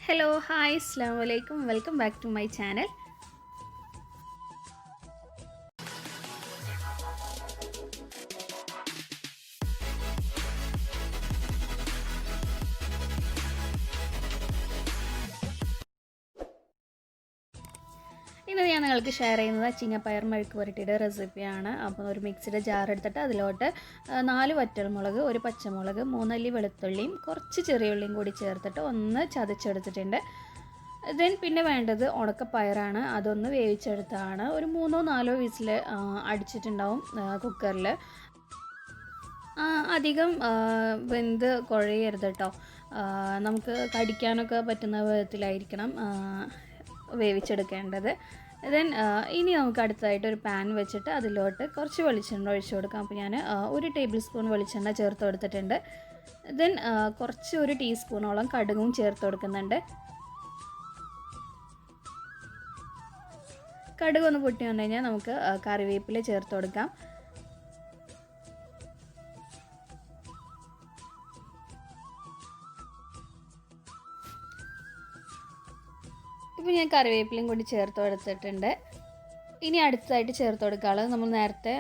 Hello, hi, assalamu alaikum. Welcome back to my channel. ഇന്ന് ഞാൻ നിങ്ങൾക്ക് ഷെയർ ചെയ്യുന്നത് അച്ചിങ്ങ പയർ മെഴുക്ക് പുരട്ടിയുടെ റെസിപ്പിയാണ്. അപ്പോൾ ഒരു മിക്സിയുടെ ജാർ എടുത്തിട്ട് അതിലോട്ട് 4 വറ്റൽമുളക്, ഒരു പച്ചമുളക്, 3 അല്ലി വെളുത്തുള്ളിയും കുറച്ച് ചെറിയ ഉള്ളിയും കൂടി ചേർത്തിട്ട് ഒന്ന് ചതച്ചെടുത്തിട്ടുണ്ട്. പിന്നെ വേണ്ടത് ഉണക്കപ്പയറാണ്. അതൊന്ന് വേവിച്ചെടുത്താണ്. ഒരു 3-4 വിസിൽ അടിച്ചിട്ടുണ്ടാവും കുക്കറിൽ. അധികം വെന്ത് കുഴയരുത് കേട്ടോ. നമുക്ക് കടിക്കാനൊക്കെ പറ്റുന്ന വിധത്തിലായിരിക്കണം വേവിച്ചെടുക്കേണ്ടത്. ഇനി നമുക്ക് അടുത്തതായിട്ട് ഒരു പാൻ വെച്ചിട്ട് അതിലോട്ട് കുറച്ച് വെളിച്ചെണ്ണ ഒഴിച്ചു കൊടുക്കാം. അപ്പോൾ ഞാൻ 1 ടേബിൾ സ്പൂൺ വെളിച്ചെണ്ണ ചേർത്ത് കൊടുത്തിട്ടുണ്ട്. കുറച്ച് 1 ടീസ്പൂണോളം കടുകും ചേർത്ത് കൊടുക്കുന്നുണ്ട്. കടുക് ഒന്ന് പൊട്ടി വന്നു കഴിഞ്ഞാൽ നമുക്ക് കറിവേപ്പില ചേർത്ത് കൊടുക്കാം. ഇപ്പോൾ ഞാൻ കറിവേപ്പിലയും കൂടി ചേർത്ത് കൊടുത്തിട്ടുണ്ട്. ഇനി അടുത്തതായിട്ട് ചേർത്ത് കൊടുക്കാനുള്ളത് നമ്മൾ നേരത്തെ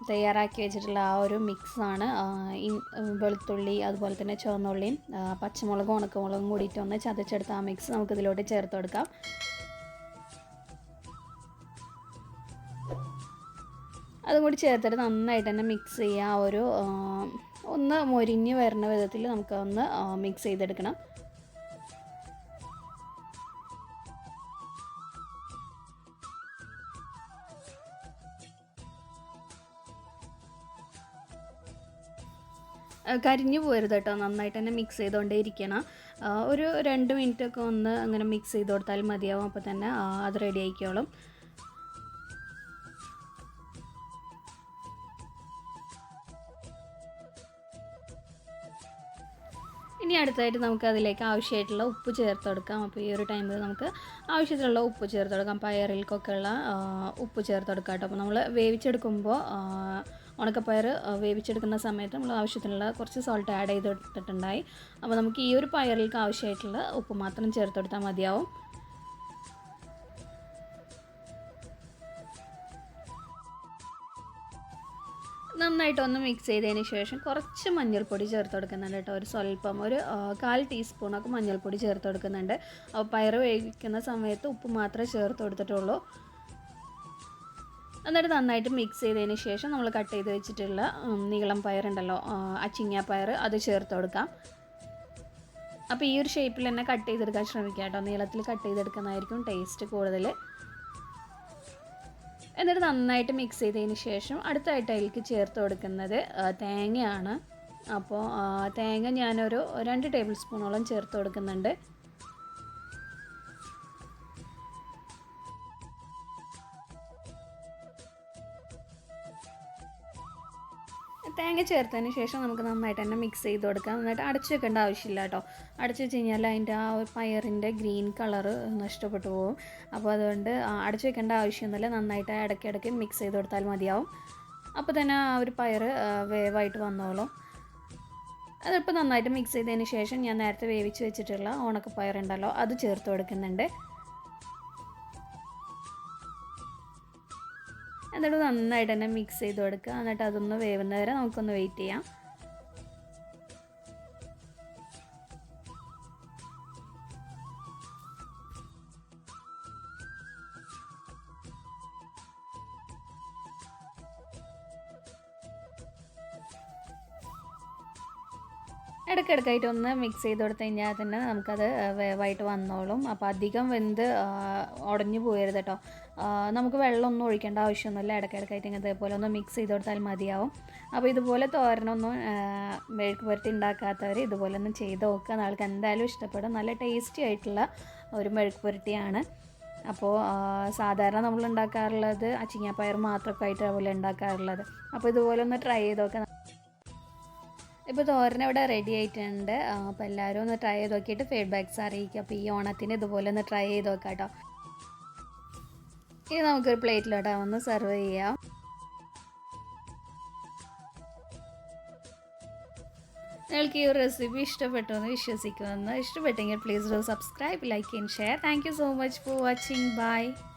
തയ്യാറാക്കി വെച്ചിട്ടുള്ള ആ ഒരു മിക്സാണ്. വെളുത്തുള്ളി, അതുപോലെ തന്നെ ചുവന്നുള്ളിയും പച്ചമുളകും ഉണക്കമുളകും കൂടിയിട്ട് ഒന്ന് ചതച്ചെടുത്ത ആ മിക്സ് നമുക്കിതിലോട്ട് ചേർത്ത് കൊടുക്കാം. അതും കൂടി ചേർത്തിട്ട് നന്നായിട്ട് തന്നെ മിക്സ് ചെയ്യുക. ഒന്ന് മൊരിഞ്ഞ് വരുന്ന വിധത്തിൽ നമുക്കൊന്ന് മിക്സ് ചെയ്തെടുക്കണം. കരിഞ്ഞു പോരുത് കേട്ടോ. നന്നായിട്ട് തന്നെ മിക്സ് ചെയ്തുകൊണ്ടേ ഇരിക്കണം. ഒരു 2 മിനിറ്റൊക്കെ ഒന്ന് അങ്ങനെ മിക്സ് ചെയ്ത് കൊടുത്താൽ മതിയാവും. അപ്പോൾ തന്നെ അത് റെഡി ആയിക്കോളും. ഇനി അടുത്തായിട്ട് നമുക്ക് അതിലേക്ക് ആവശ്യമായിട്ടുള്ള ഉപ്പ് ചേർത്ത് കൊടുക്കാം. അപ്പോൾ ഈ ഒരു ടൈമിൽ നമുക്ക് ആവശ്യത്തിനുള്ള ഉപ്പ് ചേർത്ത് കൊടുക്കാം. പയറിൽക്കൊക്കെ ഉള്ള ഉപ്പ് ചേർത്ത് കൊടുക്കാം കേട്ടോ. അപ്പോൾ നമ്മൾ വേവിച്ചെടുക്കുമ്പോൾ ഉണക്കപ്പയർ വേവിച്ചെടുക്കുന്ന സമയത്ത് നമ്മൾ ആവശ്യത്തിനുള്ള കുറച്ച് സോൾട്ട് ആഡ് ചെയ്തിട്ടുണ്ടായി. അപ്പോൾ നമുക്ക് ഈ ഒരു പയറിലേക്ക് ആവശ്യമായിട്ടുള്ള ഉപ്പ് മാത്രം ചേർത്ത് കൊടുത്താൽ മതിയാവും. നന്നായിട്ടൊന്ന് മിക്സ് ചെയ്തതിന് ശേഷം കുറച്ച് മഞ്ഞൾപ്പൊടി ചേർത്ത് കൊടുക്കുന്നുണ്ട് കേട്ടോ. ഒരു 1/4 ടീസ്പൂണൊക്കെ മഞ്ഞൾപ്പൊടി ചേർത്ത് കൊടുക്കുന്നുണ്ട്. അപ്പോൾ പയർ വേവിക്കുന്ന സമയത്ത് ഉപ്പ് മാത്രമേ ചേർത്ത് കൊടുത്തിട്ടുള്ളൂ. എന്നിട്ട് നന്നായിട്ട് മിക്സ് ചെയ്തതിന് ശേഷം നമ്മൾ കട്ട് ചെയ്ത് വെച്ചിട്ടുള്ള നീളം പയറുണ്ടല്ലോ, അച്ചിങ്ങ പയർ, അത് ചേർത്ത് കൊടുക്കാം. അപ്പോൾ ഈ ഒരു ഷേപ്പിൽ തന്നെ കട്ട് ചെയ്തെടുക്കാൻ ശ്രമിക്കുക കേട്ടോ. നീളത്തിൽ കട്ട് ചെയ്തെടുക്കുന്നതായിരിക്കും ടേസ്റ്റ് കൂടുതൽ. എന്നിട്ട് നന്നായിട്ട് മിക്സ് ചെയ്തതിന് ശേഷം അടുത്തായിട്ട് അതിലേക്ക് ചേർത്ത് കൊടുക്കുന്നത് തേങ്ങയാണ്. അപ്പോൾ തേങ്ങ ഞാനൊരു 2 ടേബിൾ സ്പൂണോളം ചേർത്ത് കൊടുക്കുന്നുണ്ട്. തേങ്ങ ചേർത്തതിന് ശേഷം നമുക്ക് നന്നായിട്ട് തന്നെ മിക്സ് ചെയ്ത് കൊടുക്കാം. എന്നിട്ട് അടച്ചു വെക്കേണ്ട ആവശ്യമില്ല കേട്ടോ. അടച്ചു വെച്ച് കഴിഞ്ഞാൽ അതിൻ്റെ ആ ഒരു പയറിൻ്റെ ഗ്രീൻ കളറ് നഷ്ടപ്പെട്ടു പോകും. അപ്പോൾ അതുകൊണ്ട് അടച്ചു വെക്കേണ്ട ആവശ്യമൊന്നുമില്ല. നന്നായിട്ട് ഇടയ്ക്കിടയ്ക്ക് മിക്സ് ചെയ്ത് കൊടുത്താൽ മതിയാവും. അപ്പോൾ തന്നെ ആ ഒരു പയർ വേവായിട്ട് വന്നോളും. അതിപ്പോൾ നന്നായിട്ട് മിക്സ് ചെയ്തതിന് ശേഷം ഞാൻ നേരത്തെ വേവിച്ച് വെച്ചിട്ടുള്ള ഉണക്കപ്പയറുണ്ടല്ലോ, അത് ചേർത്ത് കൊടുക്കുന്നുണ്ട്. എന്നിട്ട് നന്നായിട്ട് തന്നെ മിക്സ് ചെയ്ത് കൊടുക്കുക. എന്നിട്ട് അതൊന്ന് വേവുന്ന വരെ നമുക്കൊന്ന് വെയിറ്റ് ചെയ്യാം. ഇടയ്ക്കിടയ്ക്കായിട്ട് ഒന്ന് മിക്സ് ചെയ്ത് കൊടുത്തു കഴിഞ്ഞാൽ തന്നെ നമുക്കത് വേവായിട്ട് വന്നോളും. അപ്പോൾ അധികം വെന്ത് ഉടഞ്ഞു പോയരുത് കേട്ടോ. നമുക്ക് വെള്ളമൊന്നും ഒഴിക്കേണ്ട ആവശ്യമൊന്നുമില്ല. ഇടയ്ക്കിടയ്ക്കായിട്ട് ഇതേപോലെ ഒന്ന് മിക്സ് ചെയ്ത് കൊടുത്താൽ മതിയാവും. അപ്പോൾ ഇതുപോലെ തോരനൊന്നും മെഴുക്ക് പുരട്ടി ഉണ്ടാക്കാത്തവർ ഇതുപോലെ ഒന്ന് ചെയ്ത് നോക്കുക. നാൾക്ക് എന്തായാലും ഇഷ്ടപ്പെടും. നല്ല ടേസ്റ്റി ആയിട്ടുള്ള ഒരു മെഴുക്ക് പുരട്ടിയാണ്. അപ്പോൾ സാധാരണ നമ്മൾ ഉണ്ടാക്കാറുള്ളത് അച്ചിങ്ങാപ്പയർ മാത്രമൊക്കെ ആയിട്ട് അതുപോലെ ഉണ്ടാക്കാറുള്ളത്. അപ്പോൾ ഇതുപോലെ ഒന്ന് ട്രൈ ചെയ്ത് നോക്കുക. ഇപ്പോൾ തോരൻ ഇവിടെ റെഡി ആയിട്ടുണ്ട്. അപ്പോൾ എല്ലാവരും ഒന്ന് ട്രൈ ചെയ്ത് നോക്കിയിട്ട് ഫീഡ്ബാക്ക്സ് അറിയിക്കുക. അപ്പോൾ ഈ ഓണത്തിന് ഇതുപോലെ ഒന്ന് ട്രൈ ചെയ്ത് നോക്കാം കേട്ടോ. ഇനി നമുക്കൊരു പ്ലേറ്റിലോട്ട് ഒന്ന് സെർവ് ചെയ്യാം. നിങ്ങൾക്ക് ഈ ഒരു റെസിപ്പി ഇഷ്ടപ്പെട്ടു എന്ന് വിശ്വസിക്കുമെന്ന്. ഇഷ്ടപ്പെട്ടെങ്കിൽ please do subscribe, like and share. Thank you so much for watching. By.